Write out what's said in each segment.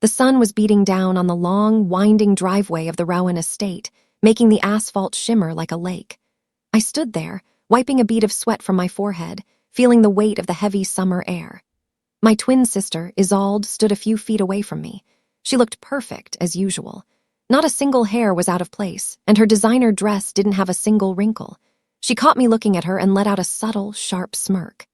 The sun was beating down on the long, winding driveway of the Rowan estate, making the asphalt shimmer like a lake. I stood there, wiping a bead of sweat from my forehead, feeling the weight of the heavy summer air. My twin sister, Isolde, stood a few feet away from me. She looked perfect, as usual. Not a single hair was out of place, and her designer dress didn't have a single wrinkle. She caught me looking at her and let out a subtle, sharp smirk.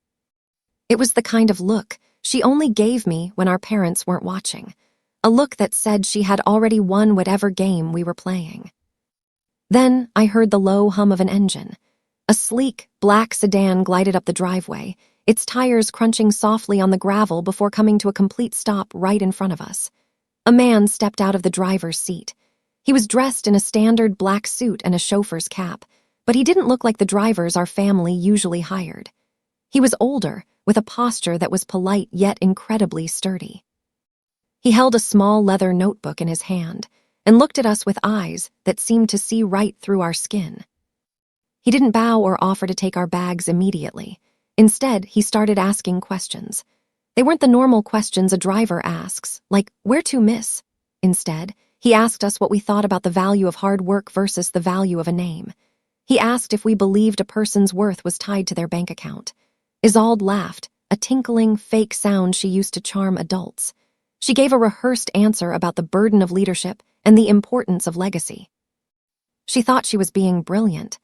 It was the kind of look she only gave me when our parents weren't watching. A look that said she had already won whatever game we were playing. Then I heard the low hum of an engine. A sleek, black sedan glided up the driveway, its tires crunching softly on the gravel before coming to a complete stop right in front of us. A man stepped out of the driver's seat. He was dressed in a standard black suit and a chauffeur's cap, but he didn't look like the drivers our family usually hired. He was older, with a posture that was polite yet incredibly sturdy. He held a small leather notebook in his hand and looked at us with eyes that seemed to see right through our skin. He didn't bow or offer to take our bags immediately. Instead, he started asking questions. They weren't the normal questions a driver asks, like, "Where to, miss?" Instead, he asked us what we thought about the value of hard work versus the value of a name. He asked if we believed a person's worth was tied to their bank account. Isolde laughed, a tinkling, fake sound she used to charm adults. She gave a rehearsed answer about the burden of leadership and the importance of legacy. She thought she was being brilliant.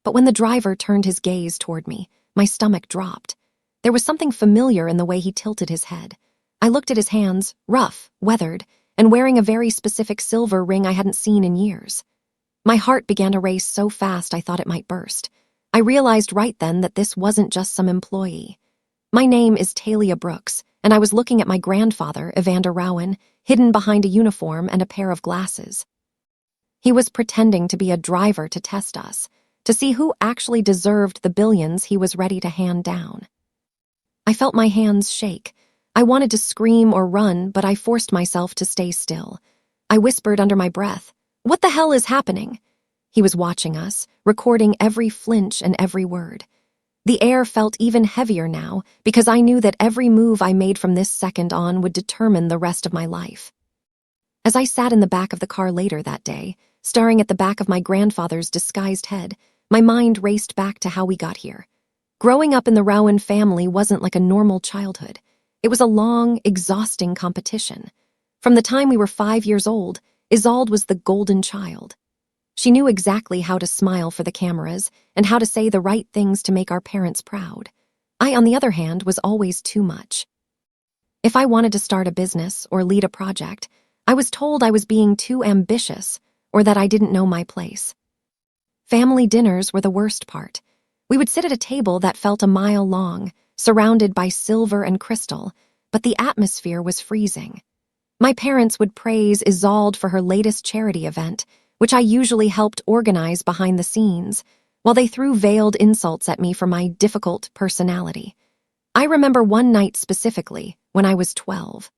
But when the driver turned his gaze toward me, my stomach dropped. There was something familiar in the way he tilted his head. I looked at his hands, rough, weathered, and wearing a very specific silver ring I hadn't seen in years. My heart began to race so fast I thought it might burst. I realized right then that this wasn't just some employee. My name is Talia Brooks, and I was looking at my grandfather, Evander Rowan, hidden behind a uniform and a pair of glasses. He was pretending to be a driver to test us, to see who actually deserved the billions he was ready to hand down. I felt my hands shake. I wanted to scream or run, but I forced myself to stay still. I whispered under my breath, "What the hell is happening?" He was watching us, recording every flinch and every word. The air felt even heavier now because I knew that every move I made from this second on would determine the rest of my life. As I sat in the back of the car later that day, staring at the back of my grandfather's disguised head, my mind raced back to how we got here. Growing up in the Rowan family wasn't like a normal childhood. It was a long, exhausting competition. From the time we were 5 years old, Isolde was the golden child. She knew exactly how to smile for the cameras and how to say the right things to make our parents proud. I, on the other hand, was always too much. If I wanted to start a business or lead a project, I was told I was being too ambitious or that I didn't know my place. Family dinners were the worst part. We would sit at a table that felt a mile long, surrounded by silver and crystal, but the atmosphere was freezing. My parents would praise Isolde for her latest charity event, which I usually helped organize behind the scenes, while they threw veiled insults at me for my difficult personality. I remember one night specifically, when I was 12.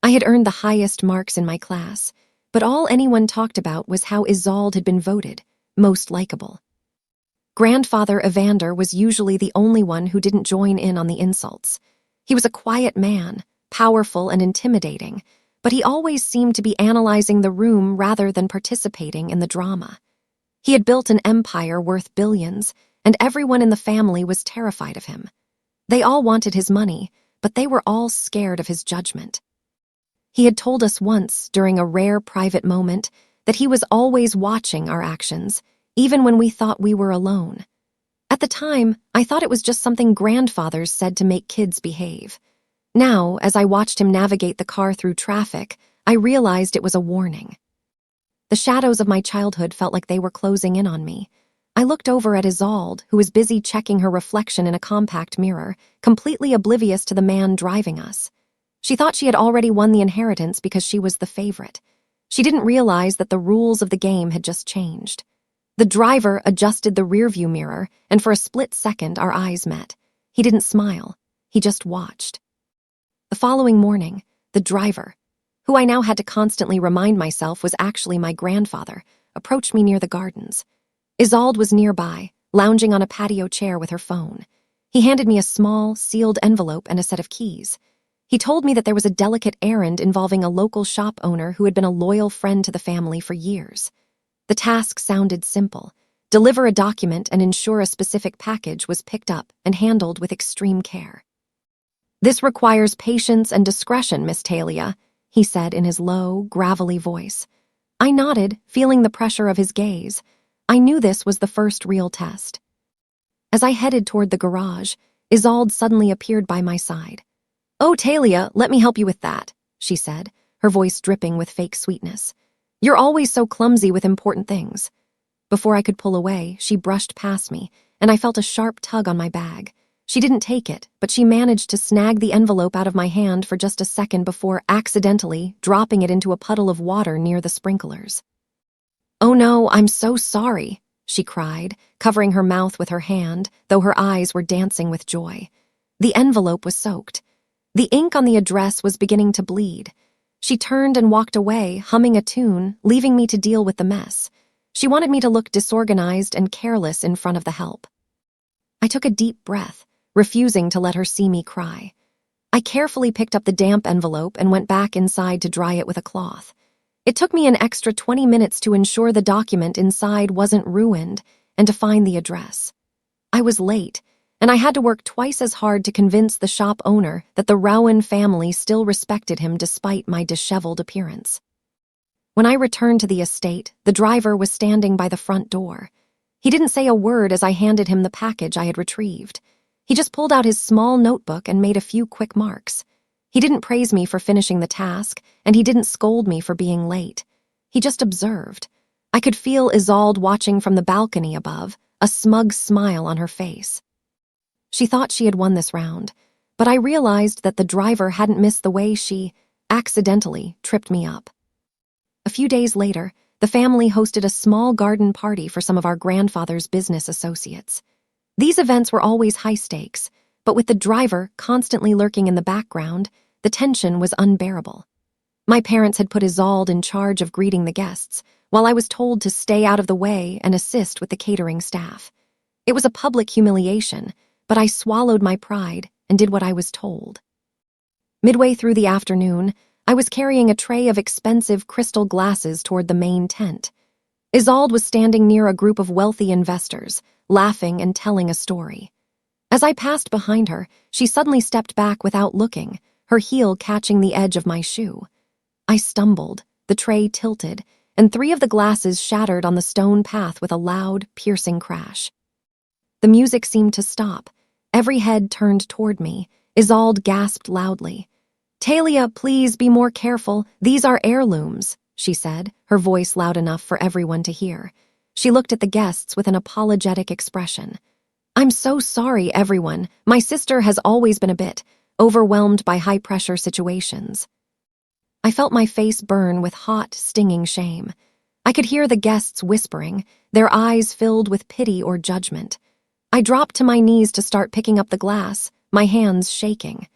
I had earned the highest marks in my class, but all anyone talked about was how Isolde had been voted most likable. Grandfather Evander was usually the only one who didn't join in on the insults. He was a quiet man, powerful and intimidating, but he always seemed to be analyzing the room rather than participating in the drama. He had built an empire worth billions, and everyone in the family was terrified of him. They all wanted his money, but they were all scared of his judgment. He had told us once, during a rare private moment, that he was always watching our actions, even when we thought we were alone. At the time, I thought it was just something grandfathers said to make kids behave. Now, as I watched him navigate the car through traffic, I realized it was a warning. The shadows of my childhood felt like they were closing in on me. I looked over at Isolde, who was busy checking her reflection in a compact mirror, completely oblivious to the man driving us. She thought she had already won the inheritance because she was the favorite. She didn't realize that the rules of the game had just changed. The driver adjusted the rearview mirror, and for a split second our eyes met. He didn't smile. He just watched. The following morning, the driver, who I now had to constantly remind myself was actually my grandfather, approached me near the gardens. Isolde was nearby, lounging on a patio chair with her phone. He handed me a small, sealed envelope and a set of keys. He told me that there was a delicate errand involving a local shop owner who had been a loyal friend to the family for years. The task sounded simple. Deliver a document and ensure a specific package was picked up and handled with extreme care. "This requires patience and discretion, Miss Talia," he said in his low, gravelly voice. I nodded, feeling the pressure of his gaze. I knew this was the first real test. As I headed toward the garage, Isolde suddenly appeared by my side. "Oh, Talia, let me help you with that," she said, her voice dripping with fake sweetness. "You're always so clumsy with important things." Before I could pull away, she brushed past me, and I felt a sharp tug on my bag. She didn't take it, but she managed to snag the envelope out of my hand for just a second before accidentally dropping it into a puddle of water near the sprinklers. "Oh no, I'm so sorry," she cried, covering her mouth with her hand, though her eyes were dancing with joy. The envelope was soaked. The ink on the address was beginning to bleed. She turned and walked away, humming a tune, leaving me to deal with the mess. She wanted me to look disorganized and careless in front of the help. I took a deep breath, refusing to let her see me cry. I carefully picked up the damp envelope and went back inside to dry it with a cloth. It took me an extra 20 minutes to ensure the document inside wasn't ruined and to find the address. I was late, and I had to work twice as hard to convince the shop owner that the Rowan family still respected him despite my disheveled appearance. When I returned to the estate, the driver was standing by the front door. He didn't say a word as I handed him the package I had retrieved. He just pulled out his small notebook and made a few quick marks. He didn't praise me for finishing the task, and he didn't scold me for being late. He just observed. I could feel Isolde watching from the balcony above, a smug smile on her face. She thought she had won this round, but I realized that the driver hadn't missed the way she, accidentally, tripped me up. A few days later, the family hosted a small garden party for some of our grandfather's business associates. These events were always high stakes, but with the driver constantly lurking in the background, the tension was unbearable. My parents had put Isolde in charge of greeting the guests, while I was told to stay out of the way and assist with the catering staff. It was a public humiliation, but I swallowed my pride and did what I was told. Midway through the afternoon, I was carrying a tray of expensive crystal glasses toward the main tent. Isolde was standing near a group of wealthy investors, laughing and telling a story. As I passed behind her, she suddenly stepped back without looking, her heel catching the edge of my shoe. I stumbled, the tray tilted, and 3 of the glasses shattered on the stone path with a loud, piercing crash. The music seemed to stop. Every head turned toward me. Isolde gasped loudly. "Talia, please be more careful. These are heirlooms," she said, her voice loud enough for everyone to hear. She looked at the guests with an apologetic expression. "I'm so sorry, everyone. My sister has always been a bit overwhelmed by high-pressure situations." I felt my face burn with hot, stinging shame. I could hear the guests whispering, their eyes filled with pity or judgment. I dropped to my knees to start picking up the glass, my hands shaking.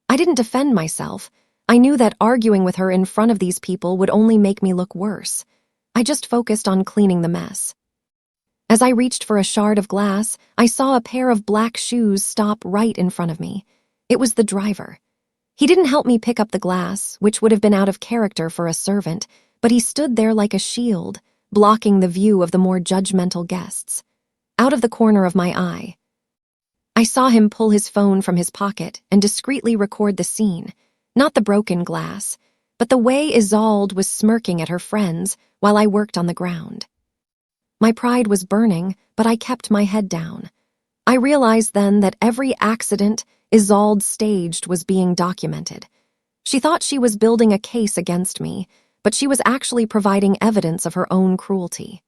I didn't defend myself. I knew that arguing with her in front of these people would only make me look worse. I just focused on cleaning the mess. As I reached for a shard of glass, I saw a pair of black shoes stop right in front of me. It was the driver. He didn't help me pick up the glass, which would have been out of character for a servant, but he stood there like a shield, blocking the view of the more judgmental guests. Out of the corner of my eye, I saw him pull his phone from his pocket and discreetly record the scene, not the broken glass, but the way Isolde was smirking at her friends while I worked on the ground. My pride was burning, but I kept my head down. I realized then that every accident Isolde staged was being documented. She thought she was building a case against me, but she was actually providing evidence of her own cruelty.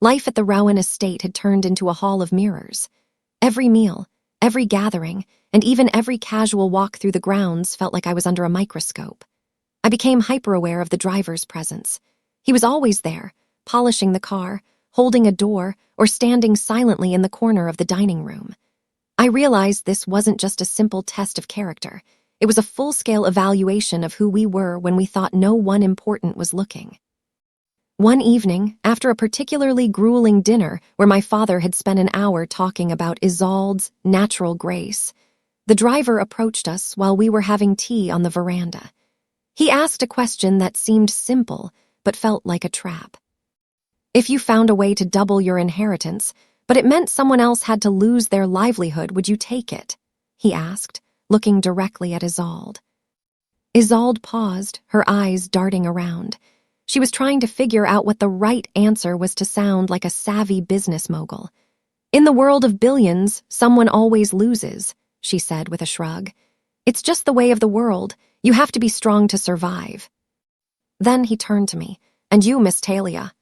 Life at the Rowan estate had turned into a hall of mirrors. Every meal, every gathering, and even every casual walk through the grounds felt like I was under a microscope. I became hyper-aware of the driver's presence. He was always there, polishing the car, holding a door, or standing silently in the corner of the dining room. I realized this wasn't just a simple test of character. It was a full-scale evaluation of who we were when we thought no one important was looking. One evening, after a particularly grueling dinner where my father had spent an hour talking about Isolde's natural grace, The driver approached us while we were having tea on the veranda. He asked a question that seemed simple, but felt like a trap. If you found a way to double your inheritance, but it meant someone else had to lose their livelihood, would you take it? He asked, looking directly at Isolde. Isolde paused, her eyes darting around. She was trying to figure out what the right answer was to sound like a savvy business mogul. In the world of billions, someone always loses, she said with a shrug. It's just the way of the world. You have to be strong to survive. Then he turned to me. And you, Miss Talia?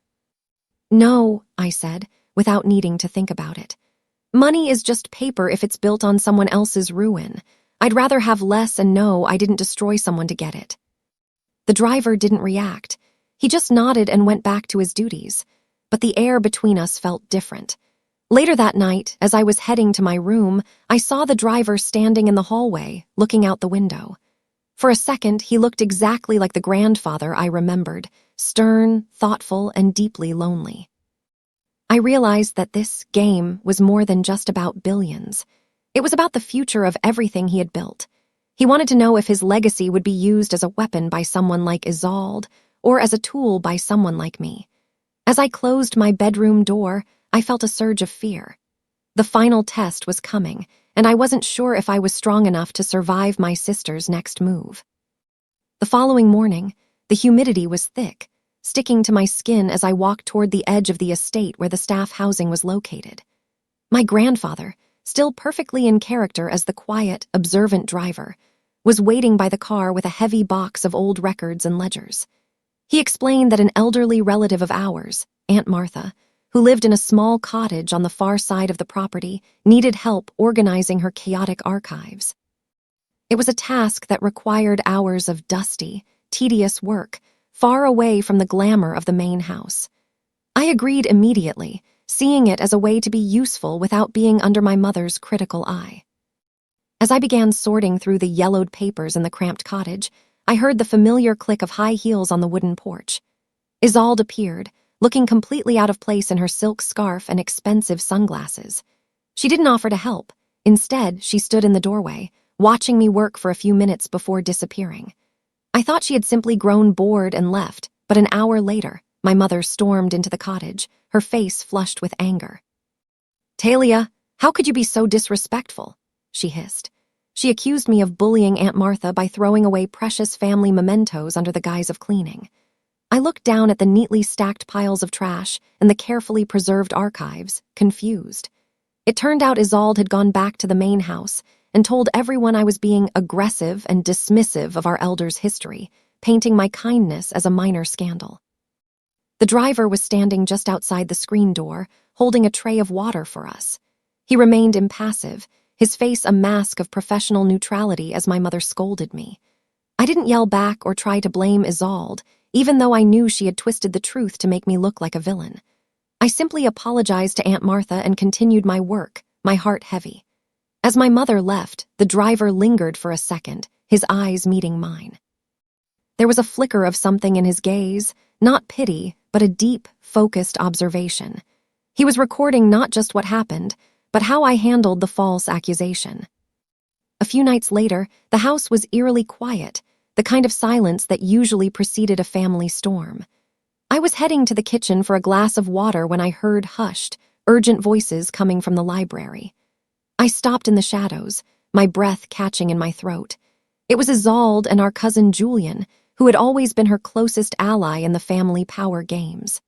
No, I said, without needing to think about it. Money is just paper if it's built on someone else's ruin. I'd rather have less and know I didn't destroy someone to get it. The driver didn't react. He just nodded and went back to his duties. But the air between us felt different. Later that night, as I was heading to my room, I saw the driver standing in the hallway, looking out the window. For a second, he looked exactly like the grandfather I remembered, stern, thoughtful, and deeply lonely. I realized that this game was more than just about billions. It was about the future of everything he had built. He wanted to know if his legacy would be used as a weapon by someone like Isolde, or as a tool by someone like me. As I closed my bedroom door, I felt a surge of fear. The final test was coming, and I wasn't sure if I was strong enough to survive my sister's next move. The following morning, the humidity was thick, sticking to my skin as I walked toward the edge of the estate where the staff housing was located. My grandfather, still perfectly in character as the quiet, observant driver, was waiting by the car with a heavy box of old records and ledgers. He explained that an elderly relative of ours, Aunt Martha, who lived in a small cottage on the far side of the property, needed help organizing her chaotic archives. It was a task that required hours of dusty, tedious work, far away from the glamour of the main house. I agreed immediately, seeing it as a way to be useful without being under my mother's critical eye. As I began sorting through the yellowed papers in the cramped cottage, I heard the familiar click of high heels on the wooden porch. Isolde appeared, looking completely out of place in her silk scarf and expensive sunglasses. She didn't offer to help. Instead, she stood in the doorway, watching me work for a few minutes before disappearing. I thought she had simply grown bored and left, but an hour later, my mother stormed into the cottage, her face flushed with anger. "Talia, how could you be so disrespectful?" she hissed. She accused me of bullying Aunt Martha by throwing away precious family mementos under the guise of cleaning. I looked down at the neatly stacked piles of trash and the carefully preserved archives, confused. It turned out Isolde had gone back to the main house and told everyone I was being aggressive and dismissive of our elders' history, painting my kindness as a minor scandal. The driver was standing just outside the screen door, holding a tray of water for us. He remained impassive, his face a mask of professional neutrality as my mother scolded me. I didn't yell back or try to blame Isolde, even though I knew she had twisted the truth to make me look like a villain. I simply apologized to Aunt Martha and continued my work, my heart heavy. As my mother left, the driver lingered for a second, his eyes meeting mine. There was a flicker of something in his gaze, not pity, but a deep, focused observation. He was recording not just what happened, but how I handled the false accusation. A few nights later, the house was eerily quiet, the kind of silence that usually preceded a family storm. I was heading to the kitchen for a glass of water when I heard hushed, urgent voices coming from the library. I stopped in the shadows, my breath catching in my throat. It was Isolde and our cousin Julian, who had always been her closest ally in the family power games.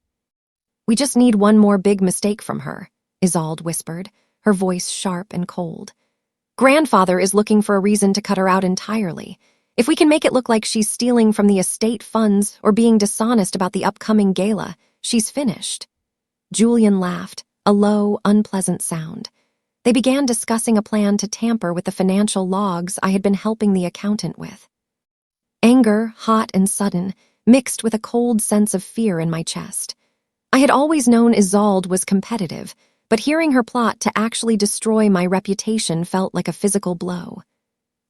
"We just need one more big mistake from her," Isolde whispered, her voice sharp and cold. "Grandfather is looking for a reason to cut her out entirely. If we can make it look like she's stealing from the estate funds or being dishonest about the upcoming gala, she's finished." Julian laughed, a low, unpleasant sound. They began discussing a plan to tamper with the financial logs I had been helping the accountant with. Anger, hot and sudden, mixed with a cold sense of fear in my chest. I had always known Isolde was competitive, but hearing her plot to actually destroy my reputation felt like a physical blow.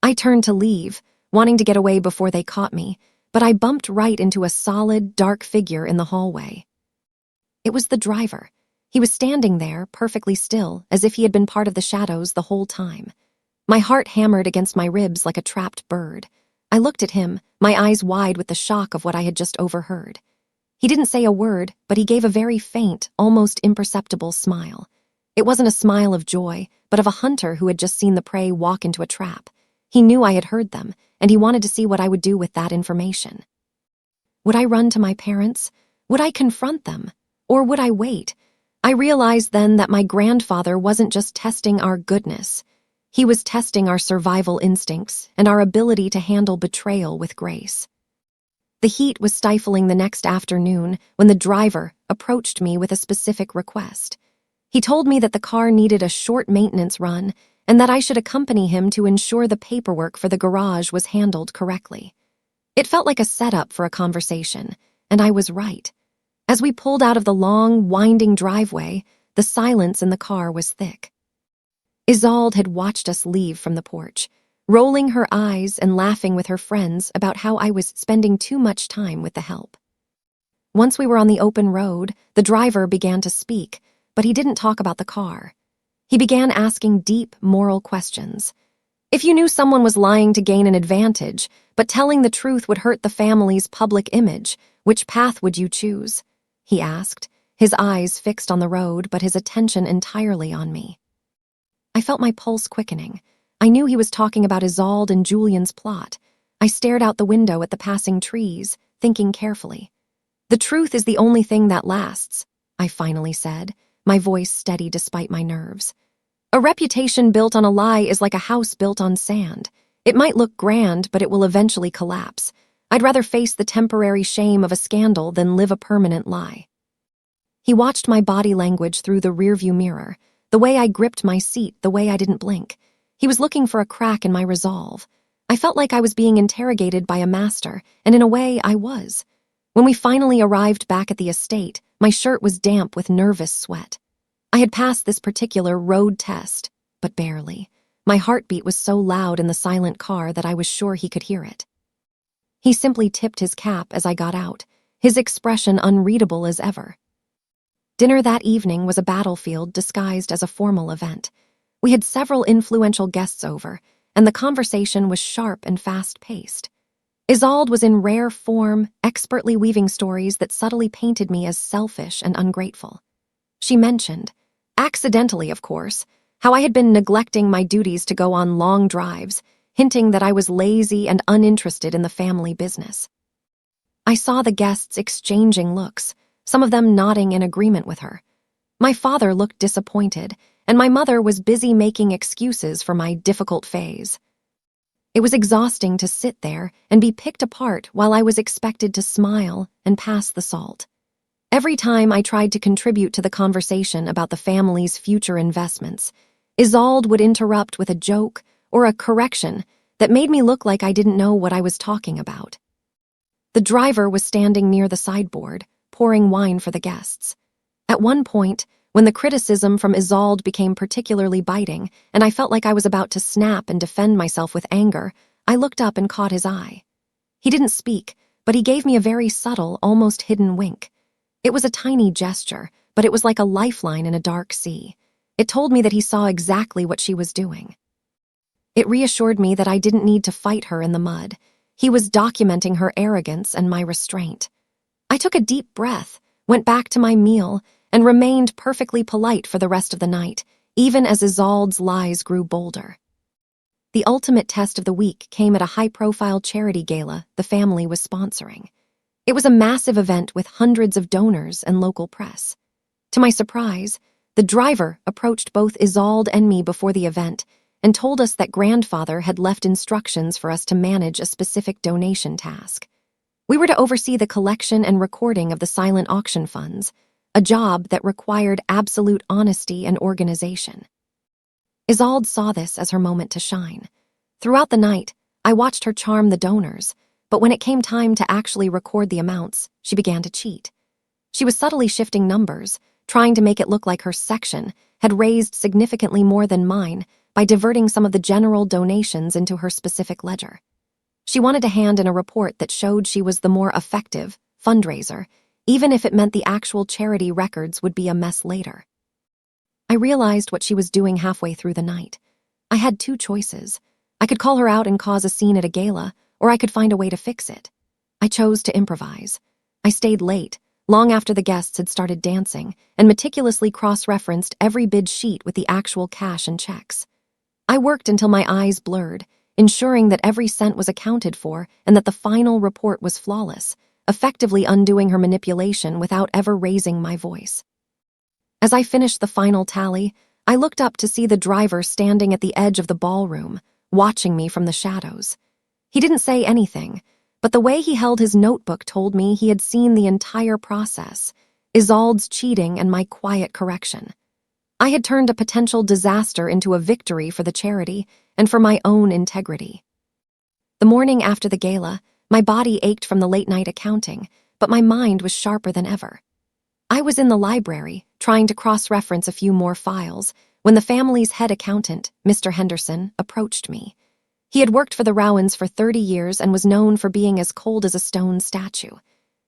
I turned to leave, wanting to get away before they caught me, but I bumped right into a solid, dark figure in the hallway. It was the driver. He was standing there, perfectly still, as if he had been part of the shadows the whole time. My heart hammered against my ribs like a trapped bird. I looked at him, my eyes wide with the shock of what I had just overheard. He didn't say a word, but he gave a very faint, almost imperceptible smile. It wasn't a smile of joy, but of a hunter who had just seen the prey walk into a trap. He knew I had heard them, and he wanted to see what I would do with that information. Would I run to my parents? Would I confront them? Or would I wait? I realized then that my grandfather wasn't just testing our goodness. He was testing our survival instincts and our ability to handle betrayal with grace. The heat was stifling the next afternoon when the driver approached me with a specific request. He told me that the car needed a short maintenance run and that I should accompany him to ensure the paperwork for the garage was handled correctly. It felt like a setup for a conversation, and I was right. As we pulled out of the long, winding driveway, the silence in the car was thick. Isolde had watched us leave from the porch, rolling her eyes and laughing with her friends about how I was spending too much time with the help. Once we were on the open road, the driver began to speak, but he didn't talk about the car. He began asking deep moral questions. If you knew someone was lying to gain an advantage, but telling the truth would hurt the family's public image, which path would you choose? He asked, his eyes fixed on the road but his attention entirely on me. I felt my pulse quickening. I knew he was talking about Isolde and Julian's plot. I stared out the window at the passing trees, thinking carefully. The truth is the only thing that lasts, I finally said, my voice steady despite my nerves. A reputation built on a lie is like a house built on sand. It might look grand, but it will eventually collapse. I'd rather face the temporary shame of a scandal than live a permanent lie. He watched my body language through the rearview mirror, the way I gripped my seat, the way I didn't blink. He was looking for a crack in my resolve. I felt like I was being interrogated by a master, and in a way, I was. When we finally arrived back at the estate, my shirt was damp with nervous sweat. I had passed this particular road test, but barely. My heartbeat was so loud in the silent car that I was sure he could hear it. He simply tipped his cap as I got out, his expression unreadable as ever. Dinner that evening was a battlefield disguised as a formal event. We had several influential guests over, and the conversation was sharp and fast-paced. Isolde was in rare form, expertly weaving stories that subtly painted me as selfish and ungrateful. She mentioned, accidentally of course, how I had been neglecting my duties to go on long drives, hinting that I was lazy and uninterested in the family business. I saw the guests exchanging looks, some of them nodding in agreement with her. My father looked disappointed, and my mother was busy making excuses for my difficult phase. It was exhausting to sit there and be picked apart while I was expected to smile and pass the salt. Every time I tried to contribute to the conversation about the family's future investments, Isolde would interrupt with a joke or a correction that made me look like I didn't know what I was talking about. The driver was standing near the sideboard, pouring wine for the guests. At one point, when the criticism from Isolde became particularly biting, and I felt like I was about to snap and defend myself with anger, I looked up and caught his eye. He didn't speak, but he gave me a very subtle, almost hidden wink. It was a tiny gesture, but it was like a lifeline in a dark sea. It told me that he saw exactly what she was doing. It reassured me that I didn't need to fight her in the mud. He was documenting her arrogance and my restraint. I took a deep breath, went back to my meal, and remained perfectly polite for the rest of the night, even as Isolde's lies grew bolder. The ultimate test of the week came at a high-profile charity gala the family was sponsoring. It was a massive event with hundreds of donors and local press. To my surprise, the driver approached both Isolde and me before the event and told us that grandfather had left instructions for us to manage a specific donation task. We were to oversee the collection and recording of the silent auction funds, a job that required absolute honesty and organization. Isolde saw this as her moment to shine. Throughout the night, I watched her charm the donors, but when it came time to actually record the amounts, she began to cheat. She was subtly shifting numbers, trying to make it look like her section had raised significantly more than mine by diverting some of the general donations into her specific ledger. She wanted to hand in a report that showed she was the more effective fundraiser, even if it meant the actual charity records would be a mess later. I realized what she was doing halfway through the night. I had two choices. I could call her out and cause a scene at a gala, or I could find a way to fix it. I chose to improvise. I stayed late, long after the guests had started dancing, and meticulously cross-referenced every bid sheet with the actual cash and checks. I worked until my eyes blurred, ensuring that every cent was accounted for and that the final report was flawless, effectively undoing her manipulation without ever raising my voice. As I finished the final tally, I looked up to see the driver standing at the edge of the ballroom, watching me from the shadows. He didn't say anything, but the way he held his notebook told me he had seen the entire process, Isolde's cheating and my quiet correction. I had turned a potential disaster into a victory for the charity and for my own integrity. The morning after the gala, my body ached from the late-night accounting, but my mind was sharper than ever. I was in the library, trying to cross-reference a few more files, when the family's head accountant, Mr. Henderson, approached me. He had worked for the Rowans for 30 years and was known for being as cold as a stone statue.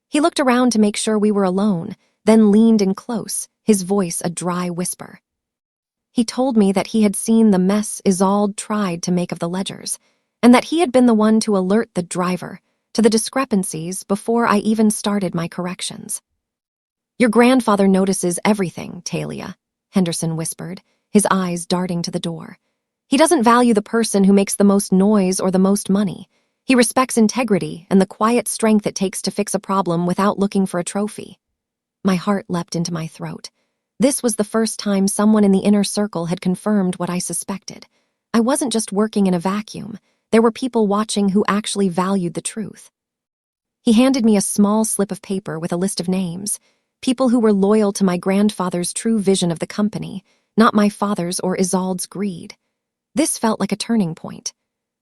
He looked around to make sure we were alone, then leaned in close, his voice a dry whisper. He told me that he had seen the mess Isolde tried to make of the ledgers, and that he had been the one to alert the driver to the discrepancies before I even started my corrections. "Your grandfather notices everything, Talia," Henderson whispered, his eyes darting to the door. "He doesn't value the person who makes the most noise or the most money. He respects integrity and the quiet strength it takes to fix a problem without looking for a trophy." My heart leapt into my throat. This was the first time someone in the inner circle had confirmed what I suspected. I wasn't just working in a vacuum. There were people watching who actually valued the truth. He handed me a small slip of paper with a list of names, people who were loyal to my grandfather's true vision of the company, not my father's or Isolde's greed. This felt like a turning point.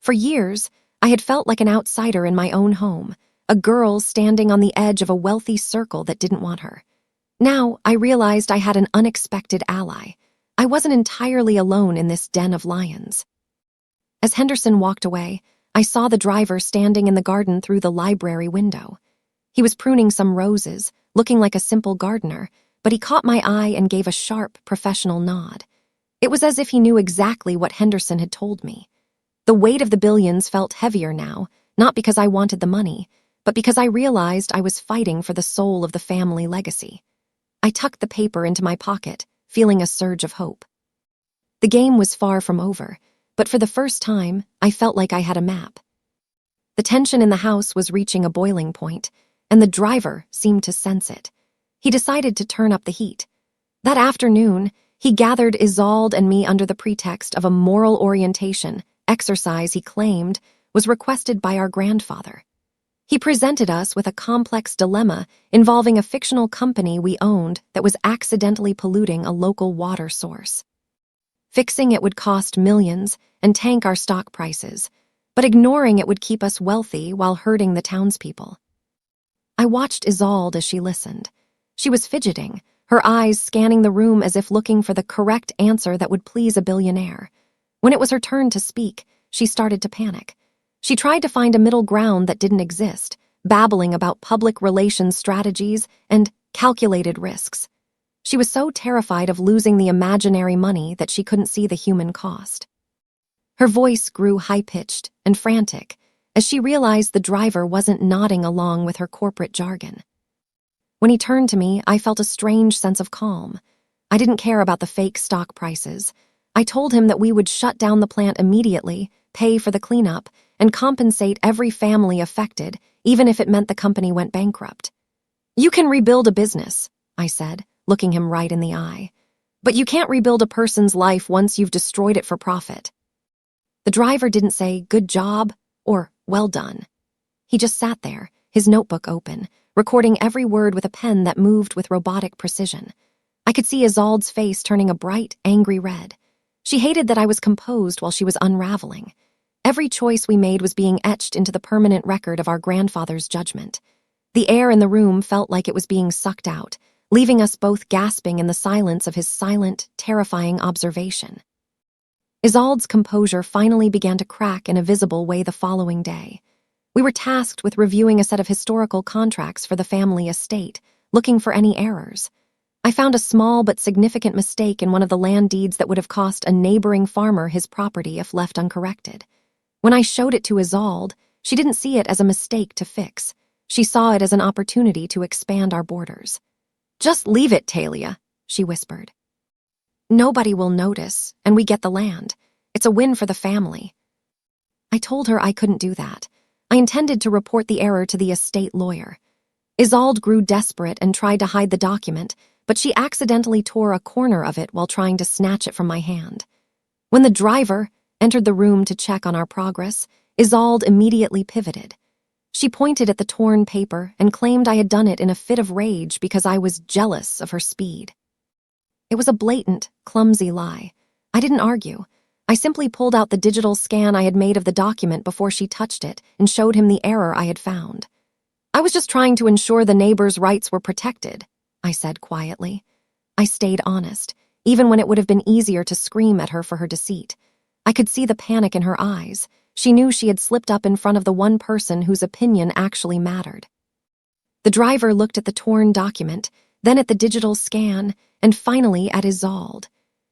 For years, I had felt like an outsider in my own home, a girl standing on the edge of a wealthy circle that didn't want her. Now, I realized I had an unexpected ally. I wasn't entirely alone in this den of lions. As Henderson walked away, I saw the driver standing in the garden through the library window. He was pruning some roses, looking like a simple gardener, but he caught my eye and gave a sharp, professional nod. It was as if he knew exactly what Henderson had told me. The weight of the billions felt heavier now, not because I wanted the money, but because I realized I was fighting for the soul of the family legacy. I tucked the paper into my pocket, feeling a surge of hope. The game was far from over, but for the first time, I felt like I had a map. The tension in the house was reaching a boiling point, and the driver seemed to sense it. He decided to turn up the heat. That afternoon, he gathered Isolde and me under the pretext of a moral orientation exercise he claimed was requested by our grandfather. He presented us with a complex dilemma involving a fictional company we owned that was accidentally polluting a local water source. Fixing it would cost millions and tank our stock prices, but ignoring it would keep us wealthy while hurting the townspeople. I watched Isolde as she listened. She was fidgeting, her eyes scanning the room as if looking for the correct answer that would please a billionaire. When it was her turn to speak, she started to panic. She tried to find a middle ground that didn't exist, babbling about public relations strategies and calculated risks. She was so terrified of losing the imaginary money that she couldn't see the human cost. Her voice grew high-pitched and frantic as she realized the driver wasn't nodding along with her corporate jargon. When he turned to me, I felt a strange sense of calm. I didn't care about the fake stock prices. I told him that we would shut down the plant immediately, pay for the cleanup, and compensate every family affected, even if it meant the company went bankrupt. "You can rebuild a business," I said, looking him right in the eye. "But you can't rebuild a person's life once you've destroyed it for profit." The driver didn't say, "Good job," or "Well done." He just sat there, his notebook open, recording every word with a pen that moved with robotic precision. I could see Isolde's face turning a bright, angry red. She hated that I was composed while she was unraveling. Every choice we made was being etched into the permanent record of our grandfather's judgment. The air in the room felt like it was being sucked out, leaving us both gasping in the silence of his silent, terrifying observation. Isolde's composure finally began to crack in a visible way the following day. We were tasked with reviewing a set of historical contracts for the family estate, looking for any errors. I found a small but significant mistake in one of the land deeds that would have cost a neighboring farmer his property if left uncorrected. When I showed it to Isolde, she didn't see it as a mistake to fix. She saw it as an opportunity to expand our borders. "Just leave it, Talia," she whispered. "Nobody will notice, and we get the land. It's a win for the family." I told her I couldn't do that. I intended to report the error to the estate lawyer. Isolde grew desperate and tried to hide the document, but she accidentally tore a corner of it while trying to snatch it from my hand. When the driver entered the room to check on our progress, Isolde immediately pivoted. She pointed at the torn paper and claimed I had done it in a fit of rage because I was jealous of her speed. It was a blatant, clumsy lie. I didn't argue. I simply pulled out the digital scan I had made of the document before she touched it and showed him the error I had found. "I was just trying to ensure the neighbors' rights were protected," I said quietly. I stayed honest, even when it would have been easier to scream at her for her deceit. I could see the panic in her eyes. She knew she had slipped up in front of the one person whose opinion actually mattered. The driver looked at the torn document, then at the digital scan, and finally at Isolde.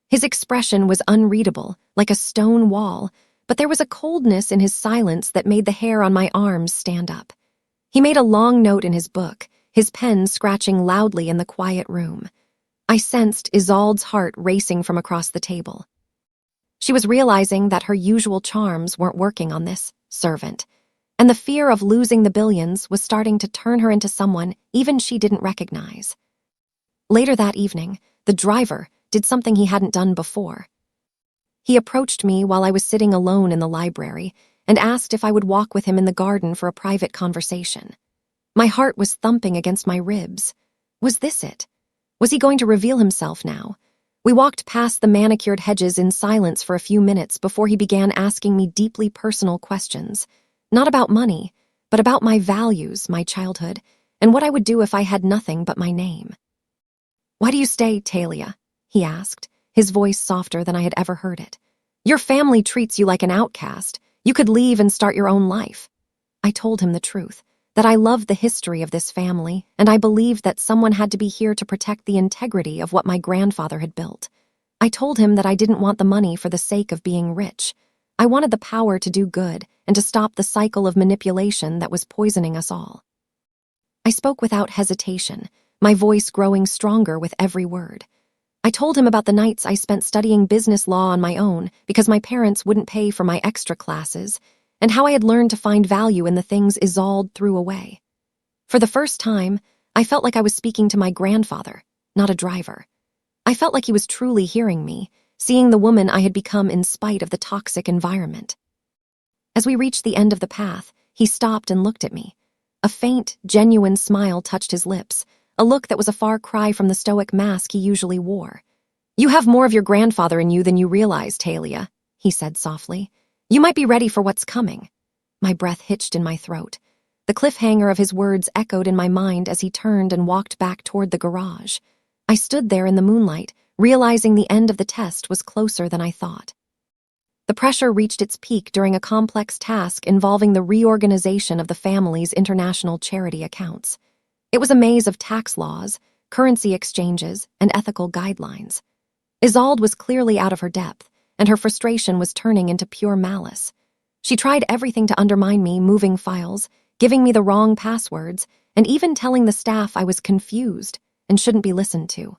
His expression was unreadable, like a stone wall, but there was a coldness in his silence that made the hair on my arms stand up. He made a long note in his book, his pen scratching loudly in the quiet room. I sensed Isolde's heart racing from across the table. She was realizing that her usual charms weren't working on this servant, and the fear of losing the billions was starting to turn her into someone even she didn't recognize. Later that evening, the driver did something he hadn't done before. He approached me while I was sitting alone in the library and asked if I would walk with him in the garden for a private conversation. My heart was thumping against my ribs. Was this it? Was he going to reveal himself now? We walked past the manicured hedges in silence for a few minutes before he began asking me deeply personal questions, not about money, but about my values, my childhood, and what I would do if I had nothing but my name. "Why do you stay, Talia?" he asked, his voice softer than I had ever heard it. "Your family treats you like an outcast. You could leave and start your own life." I told him the truth, that I loved the history of this family, and I believed that someone had to be here to protect the integrity of what my grandfather had built. I told him that I didn't want the money for the sake of being rich. I wanted the power to do good and to stop the cycle of manipulation that was poisoning us all. I spoke without hesitation, my voice growing stronger with every word. I told him about the nights I spent studying business law on my own because my parents wouldn't pay for my extra classes, and how I had learned to find value in the things Isolde threw away. For the first time, I felt like I was speaking to my grandfather, not a driver. I felt like he was truly hearing me, seeing the woman I had become in spite of the toxic environment. As we reached the end of the path, he stopped and looked at me. A faint, genuine smile touched his lips, a look that was a far cry from the stoic mask he usually wore. "You have more of your grandfather in you than you realize, Talia," he said softly. "You might be ready for what's coming." My breath hitched in my throat. The cliffhanger of his words echoed in my mind as he turned and walked back toward the garage. I stood there in the moonlight, realizing the end of the test was closer than I thought. The pressure reached its peak during a complex task involving the reorganization of the family's international charity accounts. It was a maze of tax laws, currency exchanges, and ethical guidelines. Isolde was clearly out of her depth, and her frustration was turning into pure malice. She tried everything to undermine me, moving files, giving me the wrong passwords, and even telling the staff I was confused and shouldn't be listened to.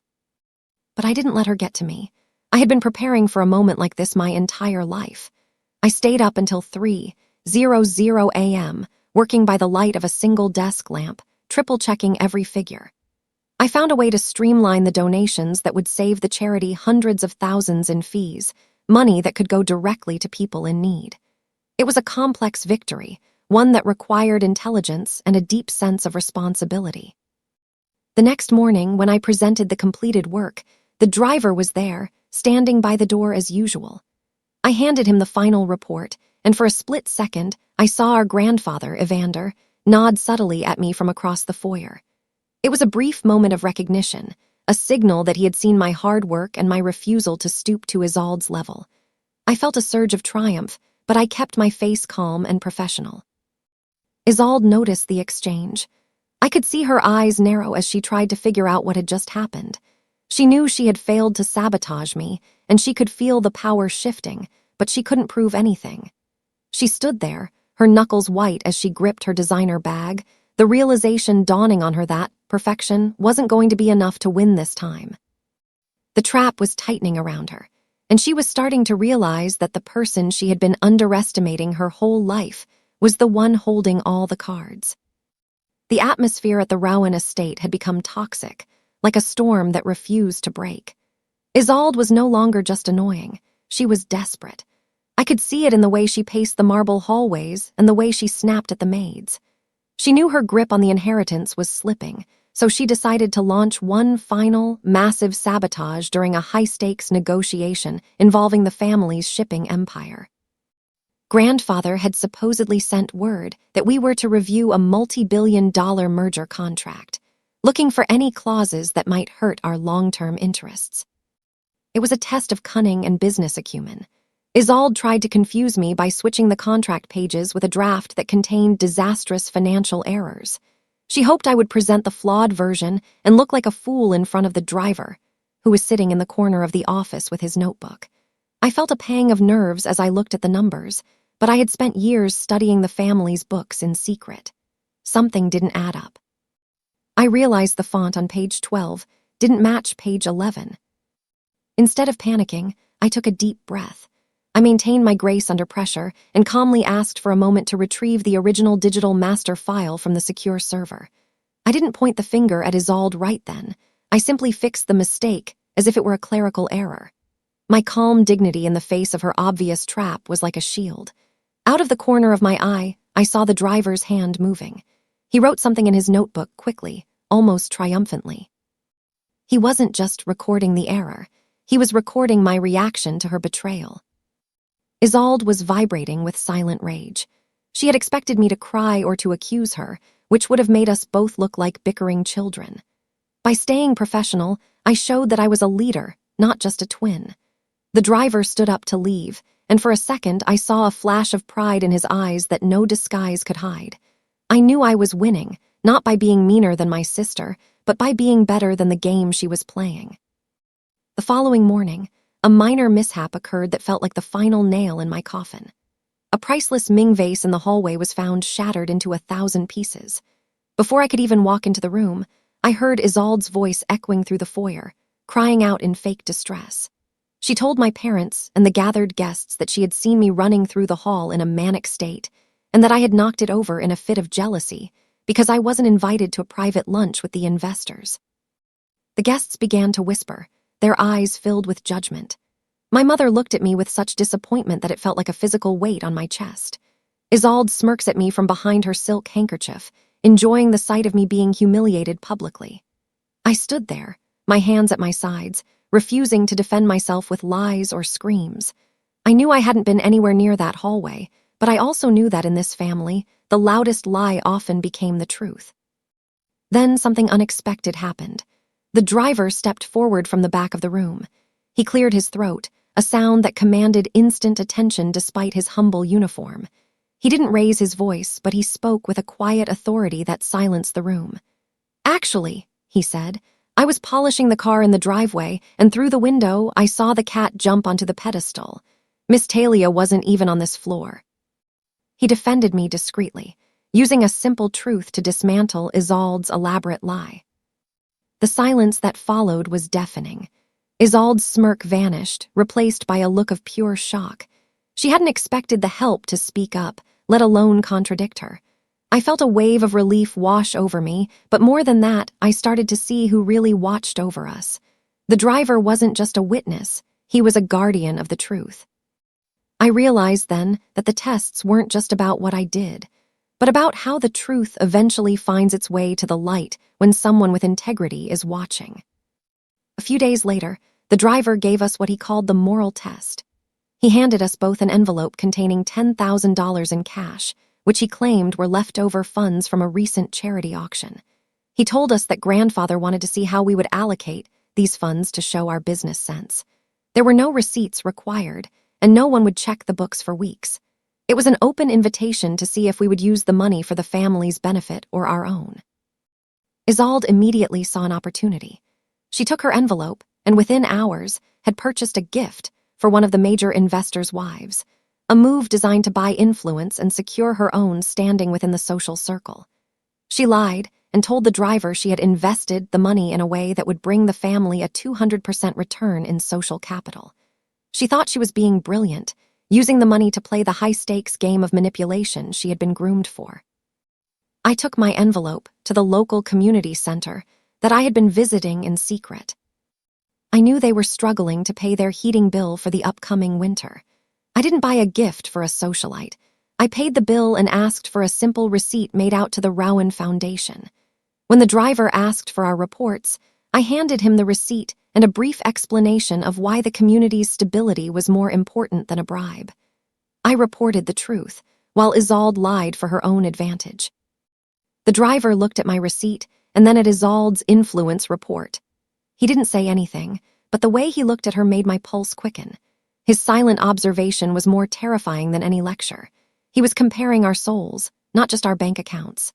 But I didn't let her get to me. I had been preparing for a moment like this my entire life. I stayed up until 3:00 a.m., working by the light of a single desk lamp, triple-checking every figure. I found a way to streamline the donations that would save the charity hundreds of thousands in fees, money that could go directly to people in need. It was a complex victory, one that required intelligence and a deep sense of responsibility. The next morning, when I presented the completed work, the driver was there, standing by the door as usual. I handed him the final report, and for a split second, I saw our grandfather, Evander, nod subtly at me from across the foyer. It was a brief moment of recognition, a signal that he had seen my hard work and my refusal to stoop to Isolde's level. I felt a surge of triumph, but I kept my face calm and professional. Isolde noticed the exchange. I could see her eyes narrow as she tried to figure out what had just happened. She knew she had failed to sabotage me, and she could feel the power shifting, but she couldn't prove anything. She stood there, her knuckles white as she gripped her designer bag, the realization dawning on her that perfection wasn't going to be enough to win this time. The trap was tightening around her, and she was starting to realize that the person she had been underestimating her whole life was the one holding all the cards. The atmosphere at the Rowan estate had become toxic, like a storm that refused to break. Isolde was no longer just annoying, she was desperate. I could see it in the way she paced the marble hallways and the way she snapped at the maids. She knew her grip on the inheritance was slipping, so she decided to launch one final, massive sabotage during a high-stakes negotiation involving the family's shipping empire. Grandfather had supposedly sent word that we were to review a multi-billion-dollar merger contract, looking for any clauses that might hurt our long-term interests. It was a test of cunning and business acumen. Isolde tried to confuse me by switching the contract pages with a draft that contained disastrous financial errors. She hoped I would present the flawed version and look like a fool in front of the driver, who was sitting in the corner of the office with his notebook. I felt a pang of nerves as I looked at the numbers, but I had spent years studying the family's books in secret. Something didn't add up. I realized the font on page 12 didn't match page 11. Instead of panicking, I took a deep breath. I maintained my grace under pressure and calmly asked for a moment to retrieve the original digital master file from the secure server. I didn't point the finger at Isolde right then. I simply fixed the mistake as if it were a clerical error. My calm dignity in the face of her obvious trap was like a shield. Out of the corner of my eye, I saw the driver's hand moving. He wrote something in his notebook quickly, almost triumphantly. He wasn't just recording the error. He was recording my reaction to her betrayal. Isolde was vibrating with silent rage. She had expected me to cry or to accuse her, which would have made us both look like bickering children. By staying professional, I showed that I was a leader, not just a twin. The driver stood up to leave, and for a second I saw a flash of pride in his eyes that no disguise could hide. I knew I was winning, not by being meaner than my sister, but by being better than the game she was playing. The following morning, a minor mishap occurred that felt like the final nail in my coffin. A priceless Ming vase in the hallway was found shattered into 1,000 pieces. Before I could even walk into the room, I heard Isolde's voice echoing through the foyer, crying out in fake distress. She told my parents and the gathered guests that she had seen me running through the hall in a manic state, and that I had knocked it over in a fit of jealousy because I wasn't invited to a private lunch with the investors. The guests began to whisper, their eyes filled with judgment. My mother looked at me with such disappointment that it felt like a physical weight on my chest. Isolde smirks at me from behind her silk handkerchief, enjoying the sight of me being humiliated publicly. I stood there, my hands at my sides, refusing to defend myself with lies or screams. I knew I hadn't been anywhere near that hallway, but I also knew that in this family, the loudest lie often became the truth. Then something unexpected happened. The driver stepped forward from the back of the room. He cleared his throat, a sound that commanded instant attention despite his humble uniform. He didn't raise his voice, but he spoke with a quiet authority that silenced the room. "Actually," he said, "I was polishing the car in the driveway, and through the window I saw the cat jump onto the pedestal. Miss Talia wasn't even on this floor." He defended me discreetly, using a simple truth to dismantle Isolde's elaborate lie. The silence that followed was deafening. Isolde's smirk vanished, replaced by a look of pure shock. She hadn't expected the help to speak up, let alone contradict her. I felt a wave of relief wash over me, but more than that, I started to see who really watched over us. The driver wasn't just a witness, he was a guardian of the truth. I realized then that the tests weren't just about what I did, but about how the truth eventually finds its way to the light when someone with integrity is watching. A few days later, the driver gave us what he called the moral test. He handed us both an envelope containing $10,000 in cash, which he claimed were leftover funds from a recent charity auction. He told us that grandfather wanted to see how we would allocate these funds to show our business sense. There were no receipts required, and no one would check the books for weeks. It was an open invitation to see if we would use the money for the family's benefit or our own. Isolde immediately saw an opportunity. She took her envelope and within hours had purchased a gift for one of the major investors' wives, a move designed to buy influence and secure her own standing within the social circle. She lied and told the driver she had invested the money in a way that would bring the family a 200% return in social capital. She thought she was being brilliant, using the money to play the high-stakes game of manipulation she had been groomed for. I took my envelope to the local community center that I had been visiting in secret. I knew they were struggling to pay their heating bill for the upcoming winter. I didn't buy a gift for a socialite. I paid the bill and asked for a simple receipt made out to the Rowan Foundation. When the driver asked for our reports, I handed him the receipt and a brief explanation of why the community's stability was more important than a bribe. I reported the truth, while Isolde lied for her own advantage. The driver looked at my receipt and then at Isolde's influence report. He didn't say anything, but the way he looked at her made my pulse quicken. His silent observation was more terrifying than any lecture. He was comparing our souls, not just our bank accounts.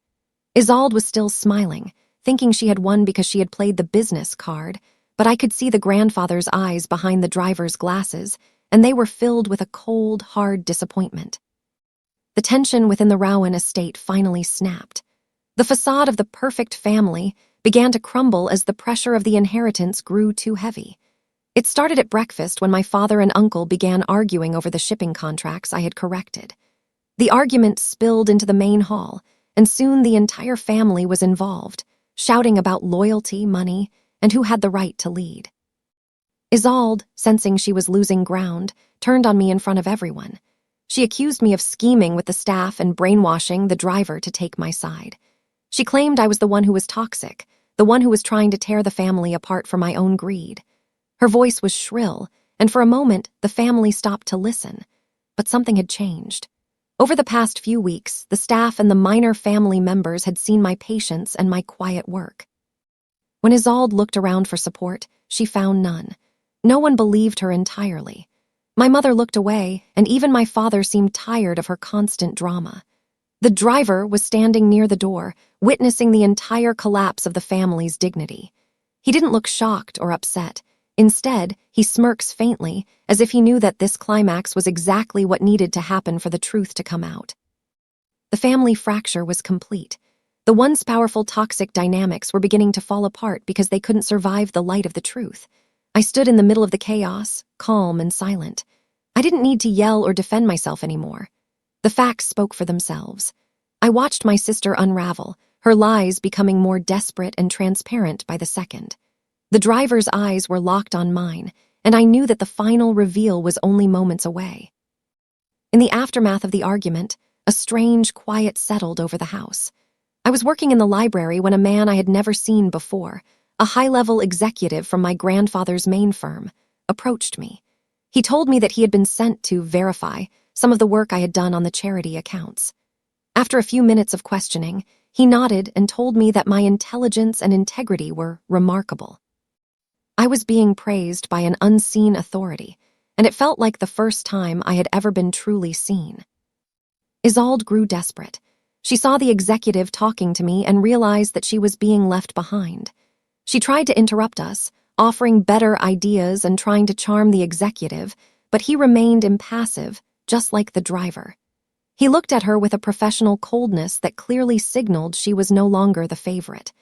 Isolde was still smiling, thinking she had won because she had played the business card, but I could see the grandfather's eyes behind the driver's glasses, and they were filled with a cold, hard disappointment. The tension within the Rowan estate finally snapped. The facade of the perfect family began to crumble as the pressure of the inheritance grew too heavy. It started at breakfast when my father and uncle began arguing over the shipping contracts I had corrected. The argument spilled into the main hall, and soon the entire family was involved, shouting about loyalty, money, and who had the right to lead. Isolde, sensing she was losing ground, turned on me in front of everyone. She accused me of scheming with the staff and brainwashing the driver to take my side. She claimed I was the one who was toxic, the one who was trying to tear the family apart for my own greed. Her voice was shrill, and for a moment the family stopped to listen. But something had changed. Over the past few weeks, the staff and the minor family members had seen my patience and my quiet work. When Isolde looked around for support, she found none. No one believed her entirely. My mother looked away, and even my father seemed tired of her constant drama. The driver was standing near the door, witnessing the entire collapse of the family's dignity. He didn't look shocked or upset. Instead, he smirks faintly, as if he knew that this climax was exactly what needed to happen for the truth to come out. The family fracture was complete. The once powerful toxic dynamics were beginning to fall apart because they couldn't survive the light of the truth. I stood in the middle of the chaos, calm and silent. I didn't need to yell or defend myself anymore. The facts spoke for themselves. I watched my sister unravel, her lies becoming more desperate and transparent by the second. The driver's eyes were locked on mine, and I knew that the final reveal was only moments away. In the aftermath of the argument, a strange quiet settled over the house. I was working in the library when a man I had never seen before, a high-level executive from my grandfather's main firm, approached me. He told me that he had been sent to verify some of the work I had done on the charity accounts. After a few minutes of questioning, he nodded and told me that my intelligence and integrity were remarkable. I was being praised by an unseen authority, and it felt like the first time I had ever been truly seen. Isolde grew desperate. She saw the executive talking to me and realized that she was being left behind. She tried to interrupt us, offering better ideas and trying to charm the executive, but he remained impassive, just like the driver. He looked at her with a professional coldness that clearly signaled she was no longer the favorite.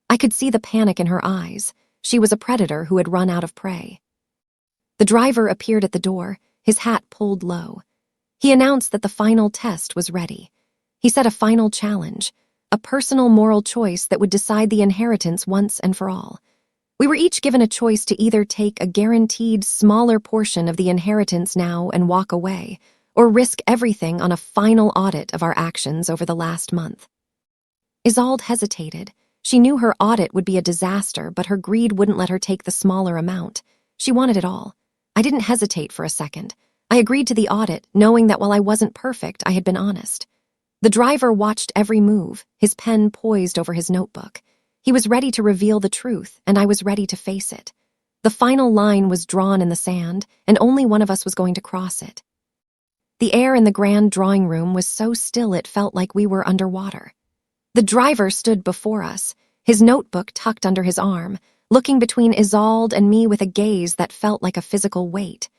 I could see the panic in her eyes. She was a predator who had run out of prey. The driver appeared at the door, his hat pulled low. He announced that the final test was ready. He set a final challenge, a personal moral choice that would decide the inheritance once and for all. We were each given a choice to either take a guaranteed smaller portion of the inheritance now and walk away, or risk everything on a final audit of our actions over the last month. Isolde hesitated. She knew her audit would be a disaster, but her greed wouldn't let her take the smaller amount. She wanted it all. I didn't hesitate for a second. I agreed to the audit, knowing that while I wasn't perfect, I had been honest. The driver watched every move, his pen poised over his notebook. He was ready to reveal the truth, and I was ready to face it. The final line was drawn in the sand, and only one of us was going to cross it. The air in the grand drawing room was so still it felt like we were underwater. The driver stood before us, his notebook tucked under his arm, looking between Isolde and me with a gaze that felt like a physical weight.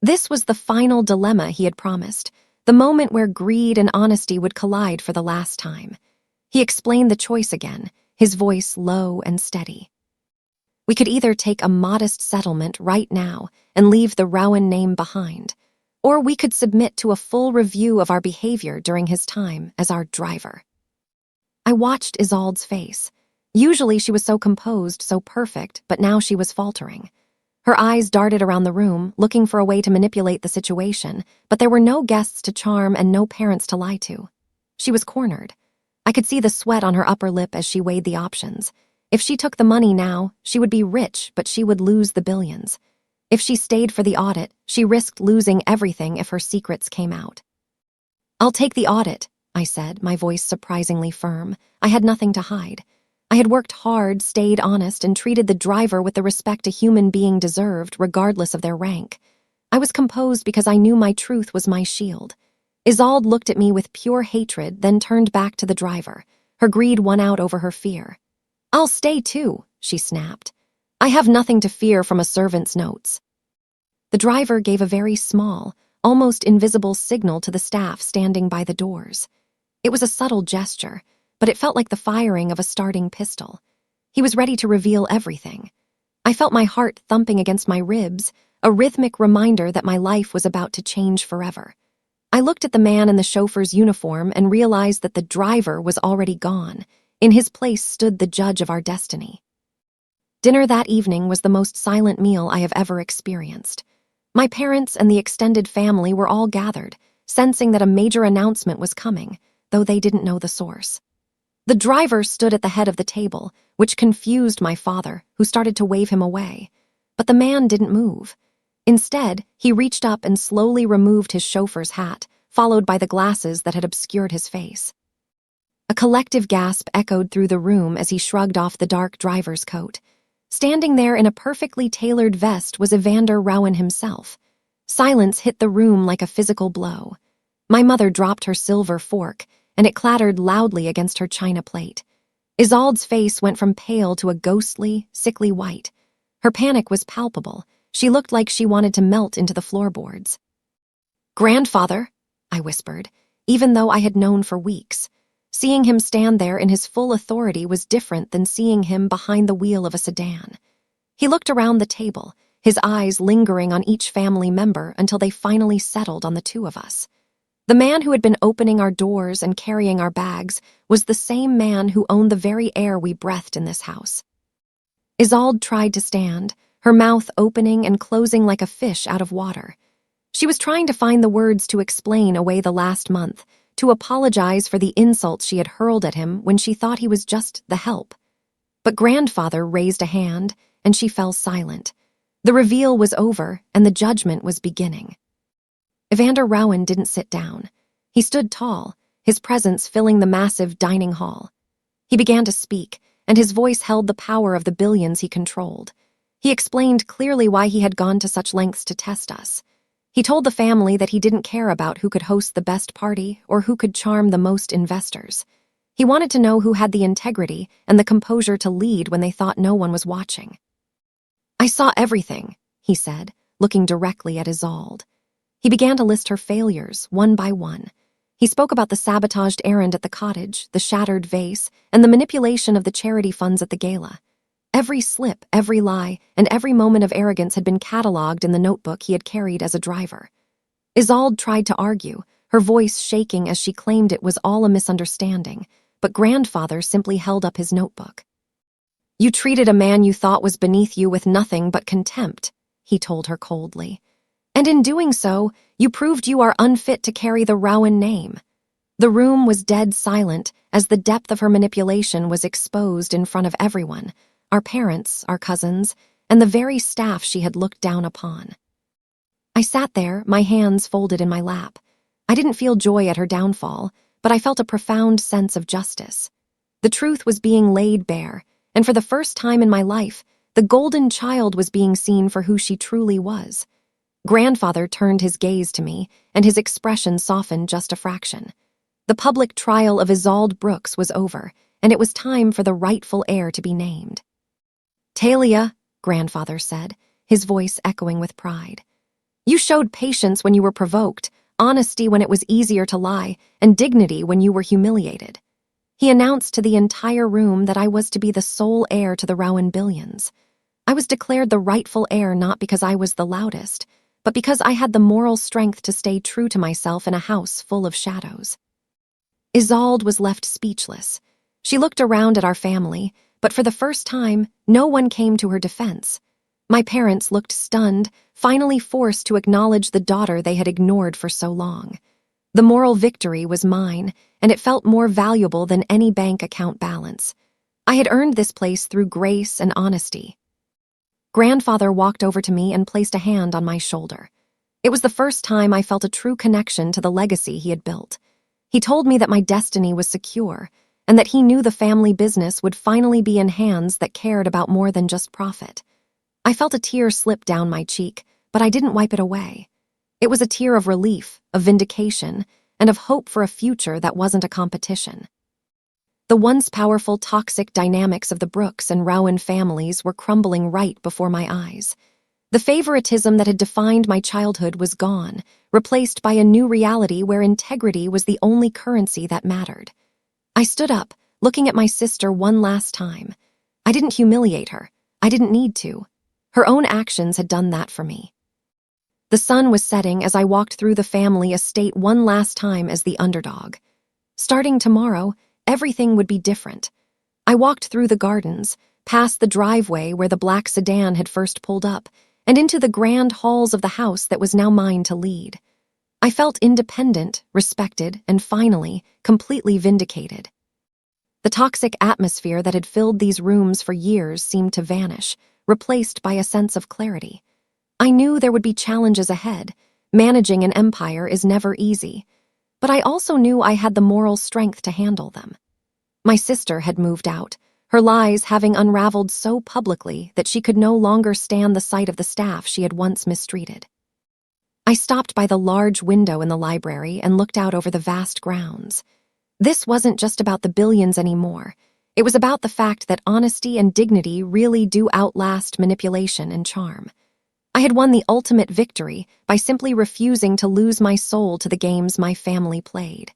This was the final dilemma he had promised, the moment where greed and honesty would collide for the last time. He explained the choice again, his voice low and steady. We could either take a modest settlement right now and leave the Rowan name behind, or we could submit to a full review of our behavior during his time as our driver. I watched Isolde's face. Usually she was so composed, so perfect, but now she was faltering. Her eyes darted around the room, looking for a way to manipulate the situation, but there were no guests to charm and no parents to lie to. She was cornered. I could see the sweat on her upper lip as she weighed the options. If she took the money now, she would be rich, but she would lose the billions. If she stayed for the audit, she risked losing everything if her secrets came out. "I'll take the audit," I said, my voice surprisingly firm. I had nothing to hide. I had worked hard, stayed honest, and treated the driver with the respect a human being deserved, regardless of their rank. I was composed because I knew my truth was my shield. Isolde looked at me with pure hatred, then turned back to the driver. Her greed won out over her fear. "I'll stay too," she snapped. "I have nothing to fear from a servant's notes." The driver gave a very small, almost invisible signal to the staff standing by the doors. It was a subtle gesture, but it felt like the firing of a starting pistol. He was ready to reveal everything. I felt my heart thumping against my ribs, a rhythmic reminder that my life was about to change forever. I looked at the man in the chauffeur's uniform and realized that the driver was already gone. In his place stood the judge of our destiny. Dinner that evening was the most silent meal I have ever experienced. My parents and the extended family were all gathered, sensing that a major announcement was coming, though they didn't know the source. The driver stood at the head of the table, which confused my father, who started to wave him away. But the man didn't move. Instead, he reached up and slowly removed his chauffeur's hat, followed by the glasses that had obscured his face. A collective gasp echoed through the room as he shrugged off the dark driver's coat. Standing there in a perfectly tailored vest was Evander Rowan himself. Silence hit the room like a physical blow. My mother dropped her silver fork, and it clattered loudly against her china plate. Isolde's face went from pale to a ghostly, sickly white. Her panic was palpable. She looked like she wanted to melt into the floorboards. "Grandfather," I whispered, even though I had known for weeks. Seeing him stand there in his full authority was different than seeing him behind the wheel of a sedan. He looked around the table, his eyes lingering on each family member until they finally settled on the two of us. The man who had been opening our doors and carrying our bags was the same man who owned the very air we breathed in this house. Isolde tried to stand, her mouth opening and closing like a fish out of water. She was trying to find the words to explain away the last month, to apologize for the insults she had hurled at him when she thought he was just the help. But grandfather raised a hand, and she fell silent. The reveal was over, and the judgment was beginning. Evander Rowan didn't sit down. He stood tall, his presence filling the massive dining hall. He began to speak, and his voice held the power of the billions he controlled. He explained clearly why he had gone to such lengths to test us. He told the family that he didn't care about who could host the best party or who could charm the most investors. He wanted to know who had the integrity and the composure to lead when they thought no one was watching. "I saw everything," he said, looking directly at Isolde. He began to list her failures, one by one. He spoke about the sabotaged errand at the cottage, the shattered vase, and the manipulation of the charity funds at the gala. Every slip, every lie, and every moment of arrogance had been catalogued in the notebook he had carried as a driver. Isolde tried to argue, her voice shaking as she claimed it was all a misunderstanding, but grandfather simply held up his notebook. "You treated a man you thought was beneath you with nothing but contempt," he told her coldly. "And in doing so, you proved you are unfit to carry the Rowan name." The room was dead silent as the depth of her manipulation was exposed in front of everyone, our parents, our cousins, and the very staff she had looked down upon. I sat there, my hands folded in my lap. I didn't feel joy at her downfall, but I felt a profound sense of justice. The truth was being laid bare, and for the first time in my life, the golden child was being seen for who she truly was. Grandfather turned his gaze to me, and his expression softened just a fraction. The public trial of Isolde Brooks was over, and it was time for the rightful heir to be named. "Talia," grandfather said, his voice echoing with pride. "You showed patience when you were provoked, honesty when it was easier to lie, and dignity when you were humiliated." He announced to the entire room that I was to be the sole heir to the Rowan billions. I was declared the rightful heir not because I was the loudest, but because I had the moral strength to stay true to myself in a house full of shadows. Isolde was left speechless. She looked around at our family, but for the first time, no one came to her defense. My parents looked stunned, finally forced to acknowledge the daughter they had ignored for so long. The moral victory was mine, and it felt more valuable than any bank account balance. I had earned this place through grace and honesty. Grandfather walked over to me and placed a hand on my shoulder. It was the first time I felt a true connection to the legacy he had built. He told me that my destiny was secure, and that he knew the family business would finally be in hands that cared about more than just profit. I felt a tear slip down my cheek, but I didn't wipe it away. It was a tear of relief, of vindication, and of hope for a future that wasn't a competition. The once powerful toxic dynamics of the Brooks and Rowan families were crumbling right before my eyes. The favoritism that had defined my childhood was gone, replaced by a new reality where integrity was the only currency that mattered. I stood up, looking at my sister one last time. I didn't humiliate her. I didn't need to. Her own actions had done that for me. The sun was setting as I walked through the family estate one last time as the underdog. Starting tomorrow, everything would be different. I walked through the gardens, past the driveway where the black sedan had first pulled up, and into the grand halls of the house that was now mine to lead. I felt independent, respected, and finally, completely vindicated. The toxic atmosphere that had filled these rooms for years seemed to vanish, replaced by a sense of clarity. I knew there would be challenges ahead. Managing an empire is never easy. But I also knew I had the moral strength to handle them. My sister had moved out, her lies having unraveled so publicly that she could no longer stand the sight of the staff she had once mistreated. I stopped by the large window in the library and looked out over the vast grounds. This wasn't just about the billions anymore. It was about the fact that honesty and dignity really do outlast manipulation and charm. I had won the ultimate victory by simply refusing to lose my soul to the games my family played.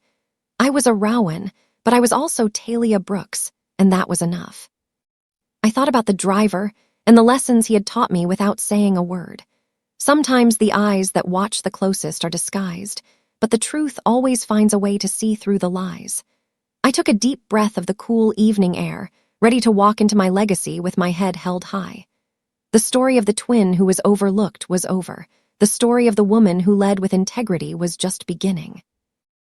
I was a Rowan, but I was also Talia Brooks, and that was enough. I thought about the driver and the lessons he had taught me without saying a word. Sometimes the eyes that watch the closest are disguised, but the truth always finds a way to see through the lies. I took a deep breath of the cool evening air, ready to walk into my legacy with my head held high. The story of the twin who was overlooked was over. The story of the woman who led with integrity was just beginning.